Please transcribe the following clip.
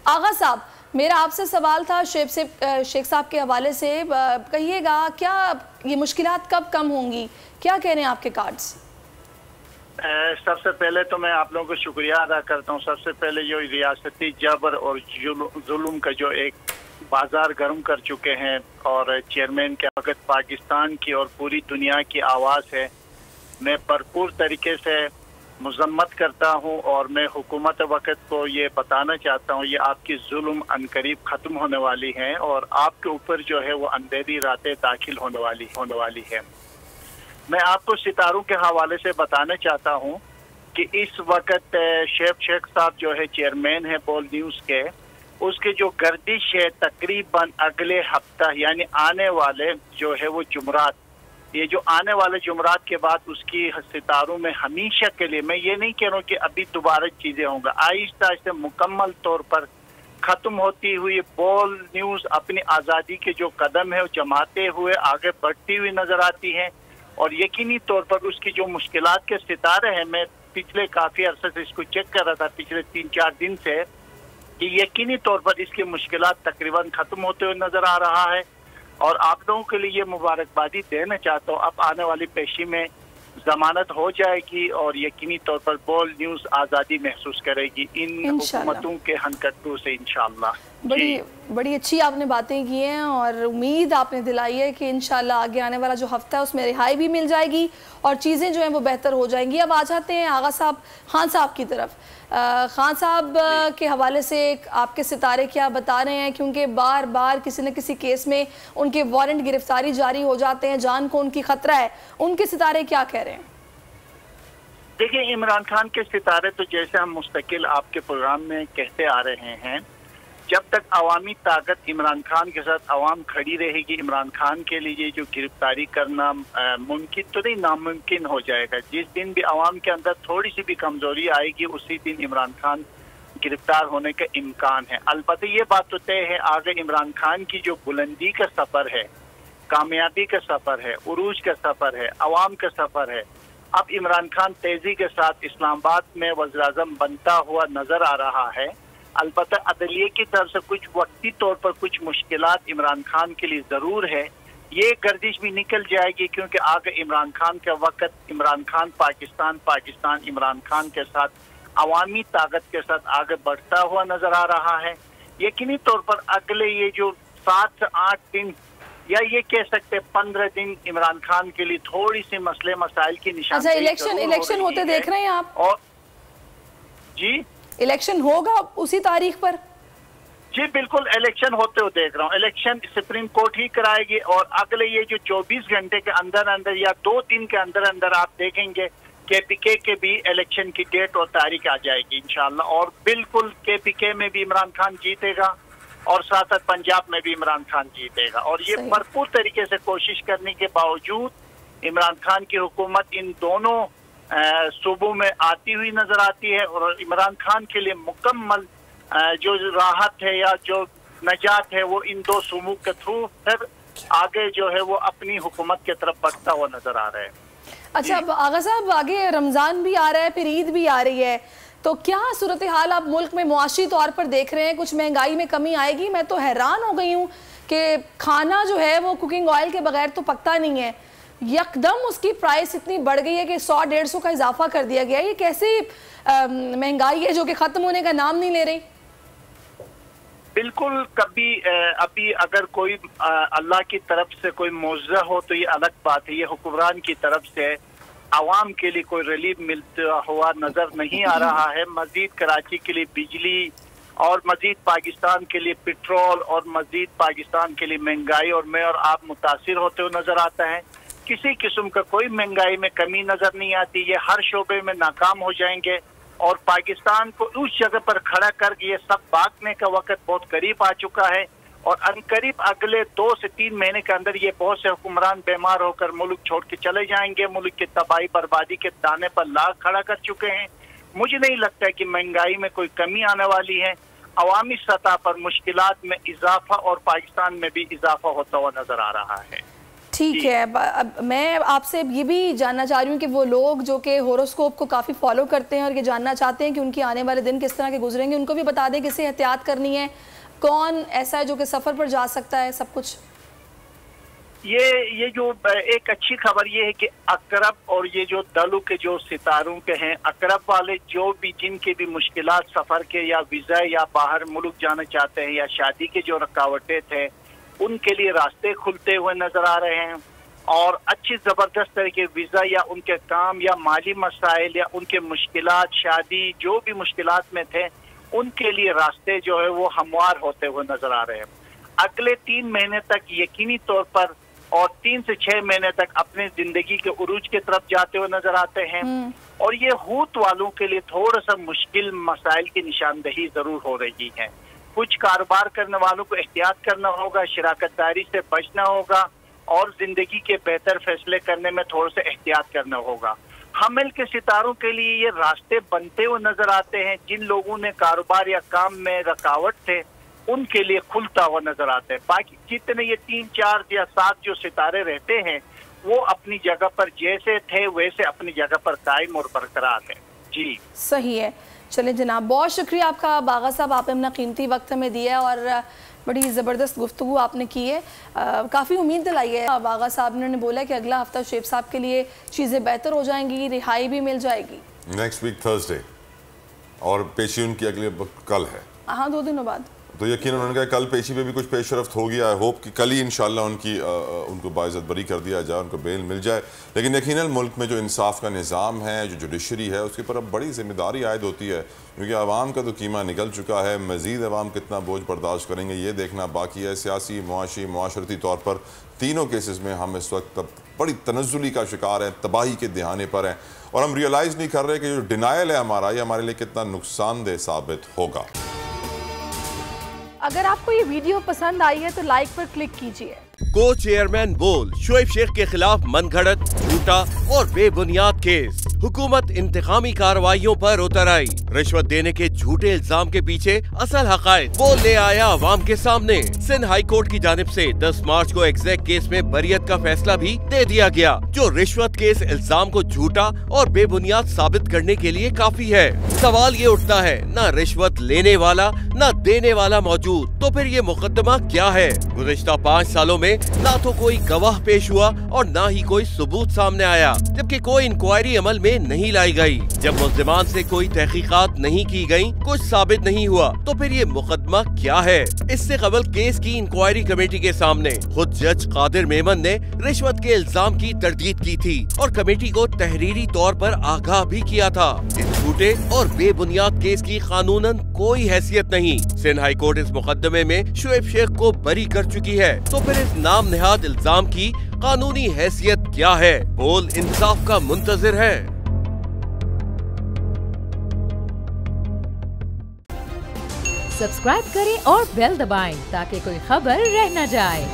آغا صاحب میرا آپ سے سوال تھا شیخ صاحب کے حوالے سے، کہیے گا کیا یہ مشکلات کب کم ہوں گی؟ کیا کہہ رہے ہیں آپ کے کارڈز؟ سب سے پہلے تو میں آپ لوگوں کو شکریہ ادا کرتا ہوں. سب سے پہلے جو ریاستی جبر اور ظلم کا جو ایک بازار گرم کر چکے ہیں اور چیئرمین کے وقت پاکستان کی اور پوری دنیا کی آواز ہے، میں بھرپور طریقے سے مذمت کرتا ہوں اور میں حکومت وقت کو یہ بتانا چاہتا ہوں یہ آپ کی ظلم عنقریب ختم ہونے والی ہیں اور آپ کے اوپر جو ہے وہ اندھیری راتیں داخل ہونے والی ہے. میں آپ کو ستاروں کے حوالے سے بتانا چاہتا ہوں کہ اس وقت شیخ صاحب جو ہے چیئرمین ہے بول نیوز کے، اس کے جو گردش ہے تقریباً اگلے ہفتہ یعنی آنے والے جو ہے وہ جمعرات، یہ جو آنے والے جمعرات کے بعد اس کی ستاروں میں ہمیشہ کے لیے، میں یہ نہیں کہہ رہا ہوں کہ ابھی دوبارہ چیزیں ہوں گا، آہستہ آہستہ مکمل طور پر ختم ہوتی ہوئی بول نیوز اپنی آزادی کے جو قدم ہے وہ جماتے ہوئے آگے بڑھتی ہوئی نظر آتی ہے. اور یقینی طور پر اس کی جو مشکلات کے ستارے ہیں، میں پچھلے کافی عرصے سے اس کو چیک کر رہا تھا پچھلے 3-4 دن سے، کہ یقینی طور پر اس کی مشکلات تقریباً ختم ہوتے ہوئے نظر آ رہا ہے. اور آپ لوگوں کے لیے یہ مبارکبادی دینا چاہتا ہوں، اب آنے والی پیشی میں ضمانت ہو جائے گی اور یقینی طور پر بول نیوز آزادی محسوس کرے گی ان حکومتوں کے ہنکٹوں سے انشاءاللہ. بڑی اچھی آپ نے باتیں کی ہیں اور امید آپ نے دلائی ہے کہ انشاءاللہ آگے آنے والا جو ہفتہ ہے اس میں رہائی بھی مل جائے گی اور چیزیں جو ہیں وہ بہتر ہو جائیں گی. اب آ جاتے ہیں آغا صاحب خان صاحب کی طرف. خان صاحب کے حوالے سے آپ کے ستارے کیا بتا رہے ہیں، کیونکہ بار بار کسی نہ کسی کیس میں ان کے وارنٹ گرفتاری جاری ہو جاتے ہیں، جان کو ان کی خطرہ ہے، ان کے ستارے کیا کہہ رہے ہیں؟ دیکھیں، عمران خان کے ستارے تو جیسے ہم مستقل آپ کے پروگرام میں کہتے آ رہے ہیں، جب تک عوامی طاقت عمران خان کے ساتھ عوام کھڑی رہے گی، عمران خان کے لیے جو گرفتاری کرنا ممکن تو نہیں ناممکن ہو جائے گا. جس دن بھی عوام کے اندر تھوڑی سی بھی کمزوری آئے گی اسی دن عمران خان گرفتار ہونے کا امکان ہے. البتہ یہ بات تو طے ہے آگے عمران خان کی جو بلندی کا سفر ہے، کامیابی کا سفر ہے، عروج کا سفر ہے، عوام کا سفر ہے. اب عمران خان تیزی کے ساتھ اسلام آباد میں وزیر اعظم بنتا ہوا نظر آ رہا ہے. البتہ عدلیہ کی طرف سے کچھ وقتی طور پر کچھ مشکلات عمران خان کے لیے ضرور ہے. یہ گردش بھی نکل جائے گی کیونکہ آگے عمران خان کے وقت عمران خان پاکستان عمران خان کے ساتھ عوامی طاقت کے ساتھ آگے بڑھتا ہوا نظر آ رہا ہے. یقینی طور پر اگلے یہ جو 7 سے 8 دن یا یہ کہہ سکتے 15 دن عمران خان کے لیے تھوڑی سی مسئلے مسائل کی نشاندہی الیکشن ہوتے دیکھ رہے ہیں آپ؟ اور جی الیکشن ہوگا اسی تاریخ پر؟ جی بالکل الیکشن ہوتے ہوئے دیکھ رہا ہوں. الیکشن سپریم کورٹ ہی کرائے گی اور اگلے یہ جو 24 گھنٹے کے اندر یا 2 دن کے اندر آپ دیکھیں گے کے پی کے بھی الیکشن کی ڈیٹ اور تاریخ آ جائے گی انشاءاللہ. اور بالکل کے پی کے میں بھی عمران خان جیتے گا اور ساتھ پنجاب میں بھی عمران خان جیتے گا. اور یہ بھرپور طریقے سے کوشش کرنے کے باوجود عمران خان کی حکومت ان دونوں صوبوں میں آتی ہوئی نظر آتی ہے اور عمران خان کے لیے مکمل جو راحت ہے یا جو نجات ہے وہ ان 2 صوبوں کے تھرو پھر آگے جو ہے وہ اپنی حکومت کی طرف بڑھتا ہوا نظر آ رہا ہے. اچھا آغا صاحب، آگے رمضان بھی آ رہا ہے، پھر عید بھی آ رہی ہے، تو کیا صورتحال آپ ملک میں معاشی طور پر دیکھ رہے ہیں؟ کچھ مہنگائی میں کمی آئے گی؟ میں تو حیران ہو گئی ہوں کہ کھانا جو ہے وہ کوکنگ آئل کے بغیر تو پکتا نہیں ہے، یکدم اس کی پرائس اتنی بڑھ گئی ہے کہ 100-150 کا اضافہ کر دیا گیا ہے. یہ کیسی مہنگائی ہے جو کہ ختم ہونے کا نام نہیں لے رہی؟ بالکل ابھی اگر کوئی اللہ کی طرف سے کوئی معجزہ ہو تو یہ الگ بات ہے. یہ حکمران کی طرف سے عوام کے لیے کوئی ریلیف ملتا ہوا نظر نہیں آ رہا ہے. مزید کراچی کے لیے بجلی اور مزید پاکستان کے لیے پٹرول اور مزید پاکستان کے لیے مہنگائی اور میں اور آپ متاثر ہوتے ہوئے نظر آتا ہے. کسی قسم کا کوئی مہنگائی میں کمی نظر نہیں آتی. یہ ہر شعبے میں ناکام ہو جائیں گے اور پاکستان کو اس جگہ پر کھڑا کر کے یہ سب بانٹنے کا وقت بہت قریب آ چکا ہے. اور عنقریب اگلے 2 سے 3 مہینے کے اندر یہ بہت سے حکمران بیمار ہو کر ملک چھوڑ کے چلے جائیں گے. ملک کی تباہی بربادی کے دانے پر لاغ کھڑا کر چکے ہیں. مجھے نہیں لگتا کہ مہنگائی میں کوئی کمی آنے والی ہے. عوامی سطح پر مشکلات میں اضافہ اور پاکستان میں بھی اضافہ ہوتا ہوا نظر آ رہا ہے. ٹھیک ہے، اب میں آپ سے یہ بھی جاننا چاہ رہی ہوں کہ وہ لوگ جو کہ ہوروسکوپ کو کافی فالو کرتے ہیں اور یہ جاننا چاہتے ہیں کہ ان کی آنے والے دن کس طرح کے گزریں گے، ان کو بھی بتا دیں کسے احتیاط کرنی ہے، کون ایسا ہے جو کہ سفر پر جا سکتا ہے، سب کچھ؟ یہ جو ایک اچھی خبر یہ ہے کہ عقرب اور یہ جو دلو کے جو ستاروں کے ہیں، عقرب والے جو بھی جن کے بھی مشکلات سفر کے یا ویزا یا باہر ملک جانا چاہتے ہیں یا شادی کے جو رکاوٹیں تھے ان کے لیے راستے کھلتے ہوئے نظر آ رہے ہیں، اور اچھی زبردست طرح کے ویزا یا ان کے کام یا مالی مسائل یا ان کے مشکلات شادی جو بھی مشکلات میں تھے ان کے لیے راستے جو ہے وہ ہموار ہوتے ہوئے نظر آ رہے ہیں۔ اگلے 3 مہینے تک یقینی طور پر اور 3 سے 6 مہینے تک اپنے زندگی کے عروج کی طرف جاتے ہوئے نظر آتے ہیں، اور یہ ہوت والوں کے لیے تھوڑا سا مشکل مسائل کی نشاندہی ضرور ہو رہی ہے۔ کچھ کاروبار کرنے والوں کو احتیاط کرنا ہوگا، شراکت داری سے بچنا ہوگا، اور زندگی کے بہتر فیصلے کرنے میں تھوڑا سا احتیاط کرنا ہوگا۔ حمل کے ستاروں کے لیے یہ راستے بنتے ہوئے نظر آتے ہیں، جن لوگوں نے کاروبار یا کام میں رکاوٹ تھے ان کے لیے کھلتا ہوا نظر آتا ہے۔ باقی جتنے یہ 3 4 یا 7 جو ستارے رہتے ہیں وہ اپنی جگہ پر جیسے تھے ویسے اپنی جگہ پر قائم اور برقرار ہیں۔ جی صحیح ہے، چلیں جناب، بہت شکریہ آپ کا باغا صاحب، آپ نے اپنا قیمتی وقت ہمیں دیا ہے اور بڑی زبردست گفتگو آپ نے کی ہے، کافی امید دلائی ہے باغا صاحب نے بولا کہ اگلا ہفتہ شعیب صاحب کے لیے چیزیں بہتر ہو جائیں گی، رہائی بھی مل جائے گی نیکسٹ ویک تھرسڈے، اور پیشی ان کی اگلے کل ہے، ہاں 2 دنوں بعد، تو یقیناً انہوں نے کہا کل پیشی پہ بھی کچھ پیش رفت ہوگی، آئی ہوپ کہ کل ہی انشاءاللہ ان کو باعزت بری کر دیا جائے، ان کو بیل مل جائے، لیکن یقیناً ملک میں جو انصاف کا نظام ہے، جو جوڈیشری ہے، اس کے پر اب بڑی ذمہ داری عائد ہوتی ہے، کیونکہ عوام کا تو قیمہ نکل چکا ہے، مزید عوام کتنا بوجھ برداشت کریں گے یہ دیکھنا باقی ہے۔ سیاسی، معاشی، معاشرتی طور پر تینوں کیسز میں ہم اس وقت بڑی تنزلی کا شکار ہیں، تباہی کے دہانے پر ہیں، اور ہم ریئلائز نہیں کر رہے کہ جو ڈینائل ہے ہمارا، یہ ہمارے لیے کتنا نقصان دہ ثابت ہوگا۔ اگر آپ کو یہ ویڈیو پسند آئی ہے تو لائک پر کلک کیجئے۔ کو چیئرمین بول شعیب شیخ کے خلاف من گھڑت، جھوٹا اور بے بنیاد کیس، حکومت انتقامی کارروائیوں پر اتر آئی، رشوت دینے کے جھوٹے الزام کے پیچھے اصل حقائق وہ لے آیا عوام کے سامنے۔ سندھ ہائی کورٹ کی جانب سے 10 مارچ کو ایگزیکٹ کیس میں بریت کا فیصلہ بھی دے دیا گیا، جو رشوت کے اس الزام کو جھوٹا اور بے بنیاد ثابت کرنے کے لیے کافی ہے۔ سوال یہ اٹھتا ہے، نہ رشوت لینے والا نہ دینے والا موجود، تو پھر یہ مقدمہ کیا ہے؟ گزشتہ 5 سالوں میں نہ تو کوئی گواہ پیش ہوا اور نہ ہی کوئی ثبوت سامنے آیا، جبکہ کوئی انکوائری عمل میں نہیں لائی گئی۔ جب ملزمان سے کوئی تحقیقات نہیں کی گئیں، کچھ ثابت نہیں ہوا، تو پھر یہ مقدمہ کیا ہے؟ اس سے قبل کیس کی انکوائری کمیٹی کے سامنے خود جج قادر میمن نے رشوت کے الزام کی تردید کی تھی اور کمیٹی کو تحریری طور پر آگاہ بھی کیا تھا۔ اس جھوٹے اور بے بنیاد کیس کی قانوناً کوئی حیثیت نہیں۔ سندھ ہائی کورٹ اس مقدمے میں شعیب شیخ کو بری کر چکی ہے، تو پھر اس نام نہاد الزام کی قانونی حیثیت کیا ہے؟ بول انصاف کا منتظر ہے۔ سبسکرائب کریں اور بیل دبائیں تاکہ کوئی خبر رہ نہ جائے۔